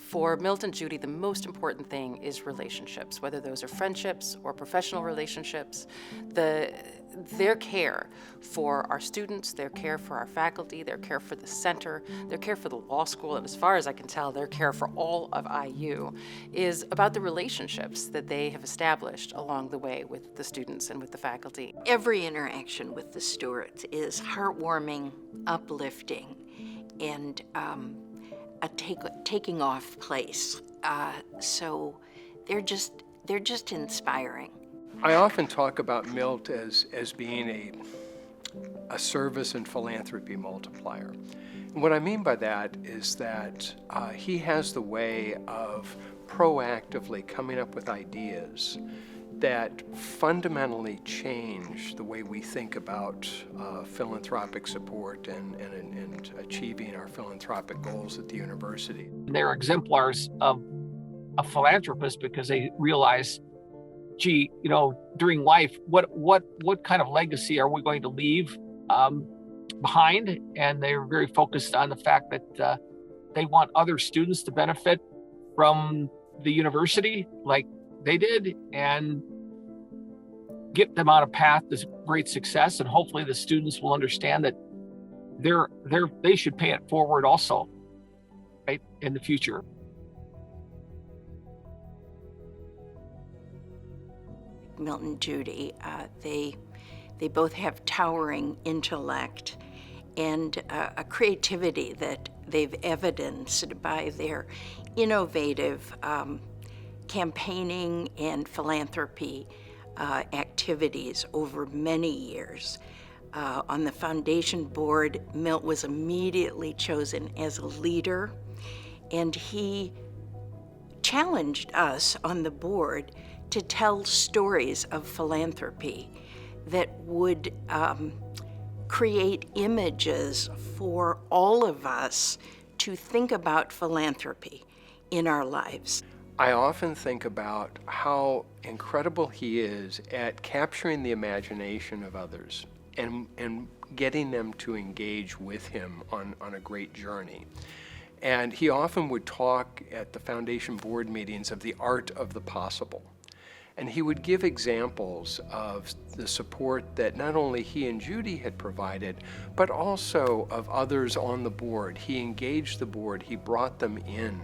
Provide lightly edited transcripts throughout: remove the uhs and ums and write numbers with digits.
For Milt and Judi, the most important thing is relationships, whether those are friendships or professional relationships. Their care for our students, their care for our faculty, their care for the center, their care for the law school, and as far as I can tell, their care for all of IU is about the relationships that they have established along the way with the students and with the faculty. Every interaction with the Stewarts is heartwarming, uplifting, and a taking off place. So they're just inspiring. I often talk about Milt as being a service and philanthropy multiplier. And what I mean by that is that he has the way of proactively coming up with ideas that fundamentally change the way we think about philanthropic support and achieving our philanthropic goals at the university. They're exemplars of a philanthropist because they realize, gee, during life, what kind of legacy are we going to leave behind? And they're very focused on the fact that they want other students to benefit from the university like they did, and get them on a path to great success. And hopefully the students will understand that they should pay it forward also, right, in the future. Milt and Judi, they both have towering intellect and a creativity that they've evidenced by their innovative campaigning and philanthropy activities over many years. On the foundation board, Milt was immediately chosen as a leader, and he challenged us on the board to tell stories of philanthropy that would create images for all of us to think about philanthropy in our lives. I often think about how incredible he is at capturing the imagination of others and getting them to engage with him on a great journey. And he often would talk at the foundation board meetings of the art of the possible. And he would give examples of the support that not only he and Judi had provided, but also of others on the board. He engaged the board, he brought them in,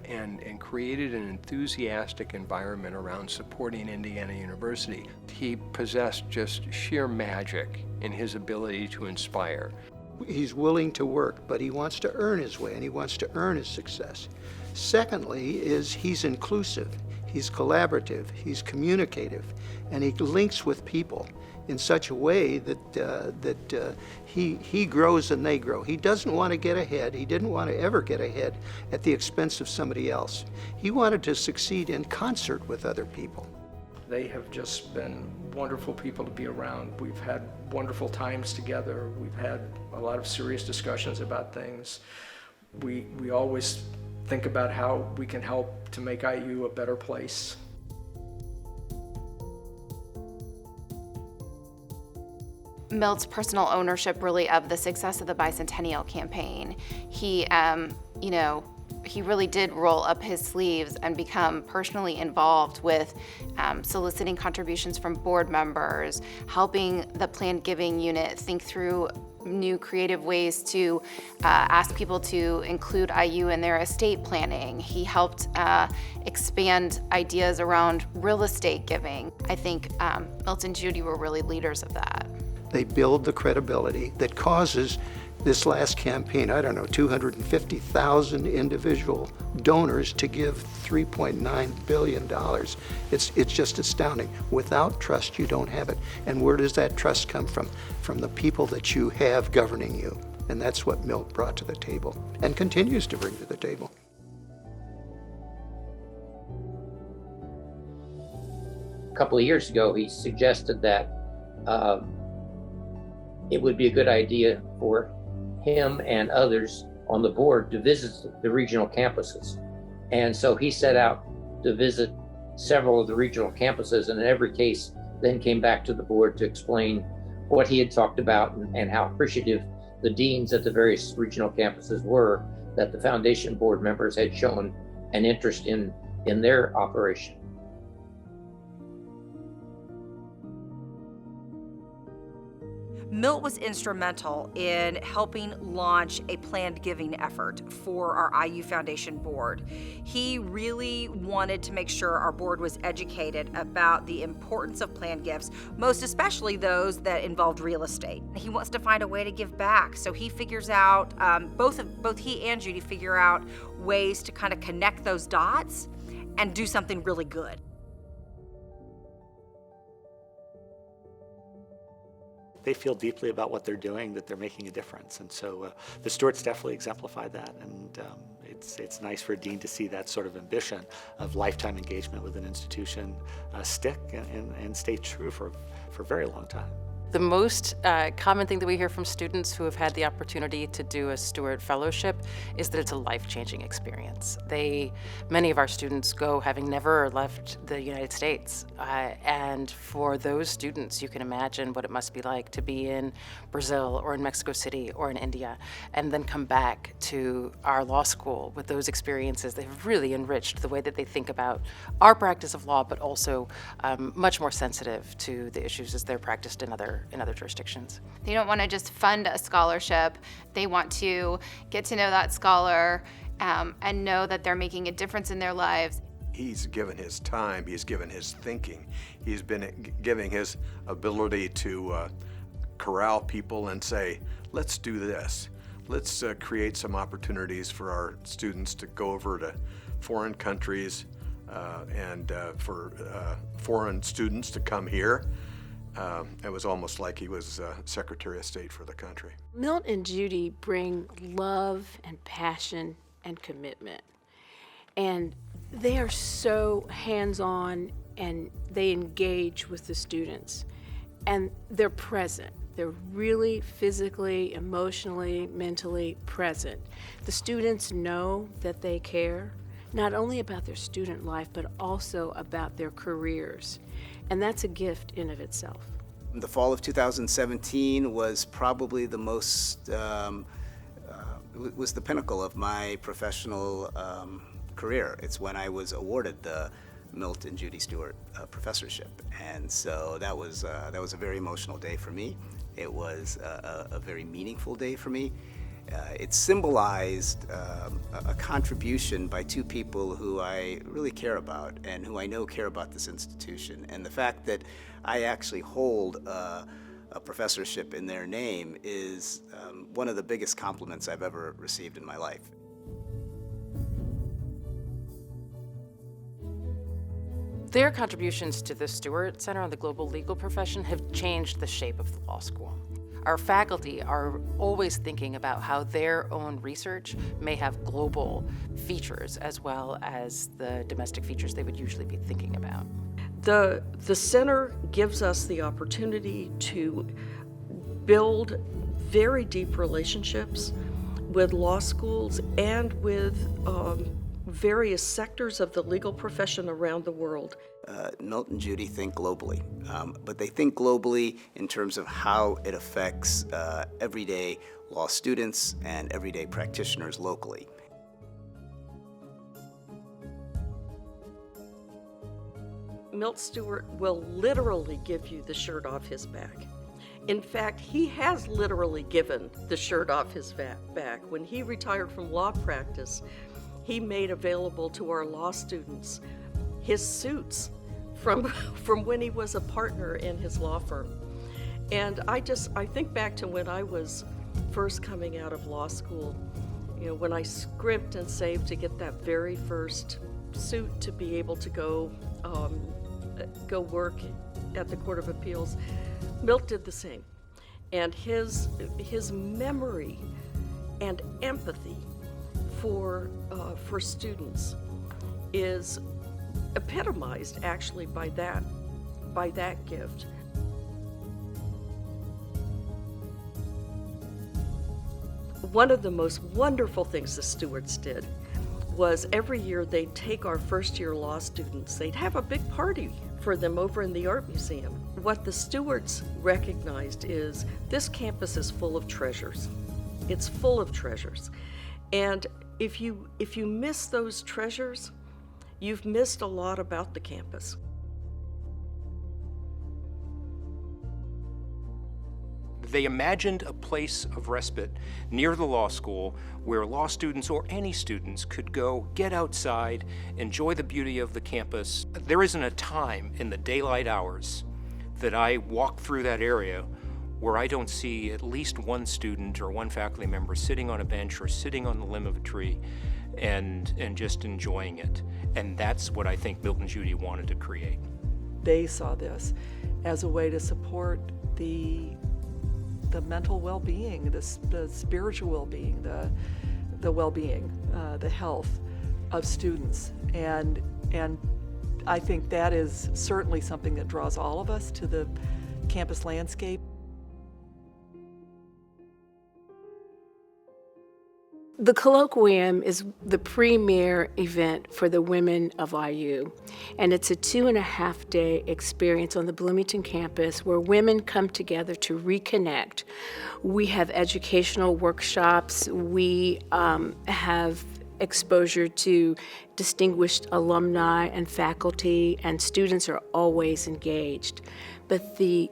and created an enthusiastic environment around supporting Indiana University. He possessed just sheer magic in his ability to inspire. He's willing to work, but he wants to earn his way, and he wants to earn his success. Secondly is he's inclusive. He's collaborative, he's communicative, and he links with people in such a way that he grows and they grow. He doesn't want to get ahead. He didn't want to ever get ahead at the expense of somebody else. He wanted to succeed in concert with other people. They have just been wonderful people to be around. We've had wonderful times together. We've had a lot of serious discussions about things. We always think about how we can help to make IU a better place. Milt's personal ownership really of the success of the bicentennial campaign. He really did roll up his sleeves and become personally involved with soliciting contributions from board members, helping the planned giving unit think through new creative ways to ask people to include IU in their estate planning. He helped expand ideas around real estate giving. I think Milt and Judi were really leaders of that. They build the credibility that causes this last campaign, 250,000 individual donors to give $3.9 billion. It's just astounding. Without trust, you don't have it. And where does that trust come from? From the people that you have governing you. And that's what Milt brought to the table and continues to bring to the table. A couple of years ago, he suggested that it would be a good idea for him and others on the board to visit the regional campuses. And so he set out to visit several of the regional campuses, and in every case then came back to the board to explain what he had talked about and how appreciative the deans at the various regional campuses were, that the foundation board members had shown an interest in their operation. Milt was instrumental in helping launch a planned giving effort for our IU Foundation board. He really wanted to make sure our board was educated about the importance of planned gifts, most especially those that involved real estate. He wants to find a way to give back, so he figures out, both he and Judi figure out ways to kind of connect those dots and do something really good. They feel deeply about what they're doing, that they're making a difference. And so the Stewarts definitely exemplify that. And it's nice for a dean to see that sort of ambition of lifetime engagement with an institution stick and stay true for a very long time. The most common thing that we hear from students who have had the opportunity to do a Stewart Fellowship is that it's a life-changing experience. Many of our students go having never left the United States. And for those students, you can imagine what it must be like to be in Brazil or in Mexico City or in India, and then come back to our law school with those experiences. They've really enriched the way that they think about our practice of law, but also much more sensitive to the issues as they're practiced in other jurisdictions. They don't want to just fund a scholarship. They want to get to know that scholar and know that they're making a difference in their lives. He's given his time, he's given his thinking, he's been giving his ability to corral people and say, let's do this. Let's create some opportunities for our students to go over to foreign countries and for foreign students to come here. It was almost like he was Secretary of State for the country. Milt and Judi bring love and passion and commitment. And they are so hands-on and they engage with the students. And they're present. They're really physically, emotionally, mentally present. The students know that they care, not only about their student life, but also about their careers. And that's a gift in of itself. The fall of 2017 was probably the most, was the pinnacle of my professional career. It's when I was awarded the Milt and Judi Stewart professorship. And so that was a very emotional day for me. It was a very meaningful day for me. It symbolized a contribution by two people who I really care about and who I know care about this institution. And the fact that I actually hold a professorship in their name is one of the biggest compliments I've ever received in my life. Their contributions to the Stewart Center on the global legal profession have changed the shape of the law school. Our faculty are always thinking about how their own research may have global features as well as the domestic features they would usually be thinking about. The center gives us the opportunity to build very deep relationships with law schools and with various sectors of the legal profession around the world. Milt and Judi think globally, but they think globally in terms of how it affects everyday law students and everyday practitioners locally. Milt Stewart will literally give you the shirt off his back. In fact, he has literally given the shirt off his back. When he retired from law practice, he made available to our law students his suits from when he was a partner in his law firm. And I think back to when I was first coming out of law school, you know, when I scrimped and saved to get that very first suit to be able to go work at the Court of Appeals. Milt did the same. And his memory and empathy for students is epitomized actually by that gift. One of the most wonderful things the Stewarts did was every year they'd take our first-year law students, they'd have a big party for them over in the Art Museum. What the Stewarts recognized is this campus is full of treasures. It's full of treasures. And if you miss those treasures, you've missed a lot about the campus. They imagined a place of respite near the law school where law students or any students could go, get outside, enjoy the beauty of the campus. There isn't a time in the daylight hours that I walk through that area where I don't see at least one student or one faculty member sitting on a bench or sitting on the limb of a tree and just enjoying it. And that's what I think Milt and Judi wanted to create. They saw this as a way to support the mental well-being, the spiritual well-being, the well-being, the health of students. And I think that is certainly something that draws all of us to the campus landscape. The colloquium is the premier event for the women of IU, and it's a 2.5-day experience on the Bloomington campus where women come together to reconnect. We have educational workshops, we have exposure to distinguished alumni and faculty, and students are always engaged. But the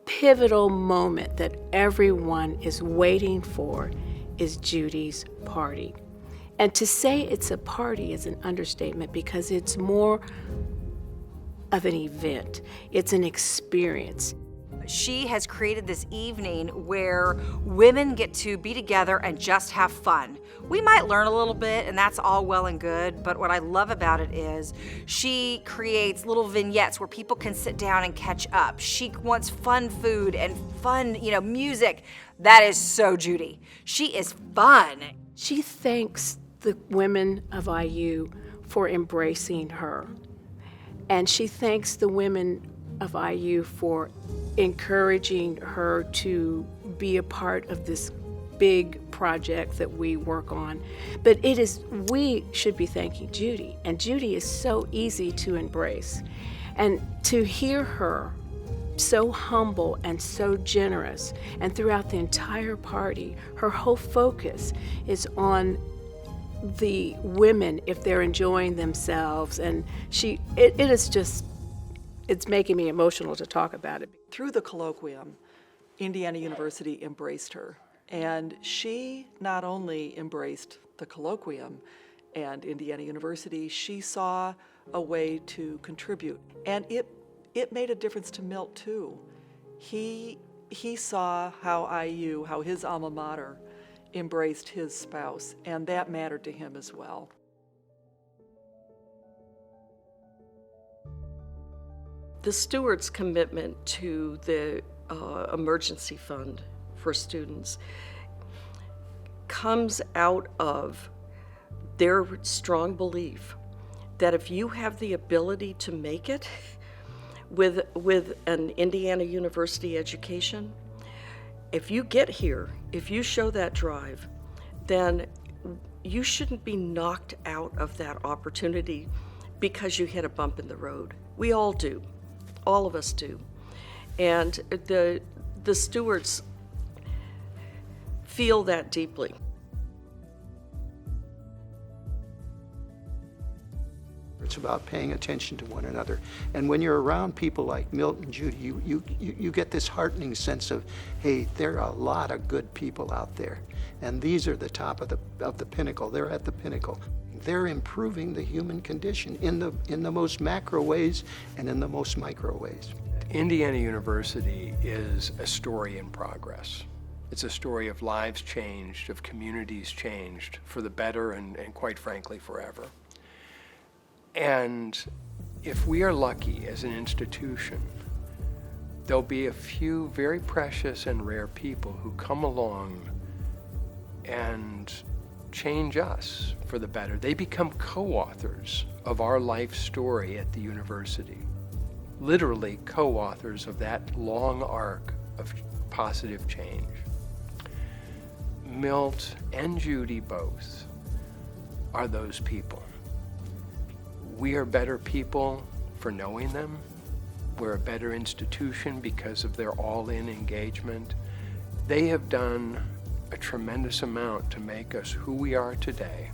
pivotal moment that everyone is waiting for is Judi's party. And to say it's a party is an understatement because it's more of an event. It's an experience. She has created this evening where women get to be together and just have fun. We might learn a little bit, and that's all well and good, but what I love about it is she creates little vignettes where people can sit down and catch up. She wants fun food and fun, music. That is so Judi. She is fun. She thanks the women of IU for embracing her. And she thanks the women of IU for encouraging her to be a part of this big project that we work on. But we should be thanking Judi. And Judi is so easy to embrace. And to hear her so humble and so generous, and throughout the entire party, her whole focus is on the women if they're enjoying themselves, and it's making me emotional to talk about it. Through the colloquium, Indiana University embraced her, and she not only embraced the colloquium and Indiana University, she saw a way to contribute, and it made a difference to Milt too. He saw how his alma mater embraced his spouse, and that mattered to him as well. The Stewart's commitment to the emergency fund for students comes out of their strong belief that if you have the ability to make it with an Indiana University education, if you get here, if you show that drive, then you shouldn't be knocked out of that opportunity because you hit a bump in the road. We all do. All of us do. And the Stewarts feel that deeply. It's about paying attention to one another. And when you're around people like Milt and Judi, you get this heartening sense of, hey, there are a lot of good people out there. And these are the top of the pinnacle. They're at the pinnacle. They're improving the human condition in the most macro ways and in the most micro ways. Indiana University is a story in progress. It's a story of lives changed, of communities changed for the better and quite frankly, forever. And if we are lucky as an institution, there'll be a few very precious and rare people who come along and change us for the better. They become co-authors of our life story at the university, literally co-authors of that long arc of positive change. Milt and Judi both are those people. We are better people for knowing them. We're a better institution because of their all-in engagement. They have done a tremendous amount to make us who we are today.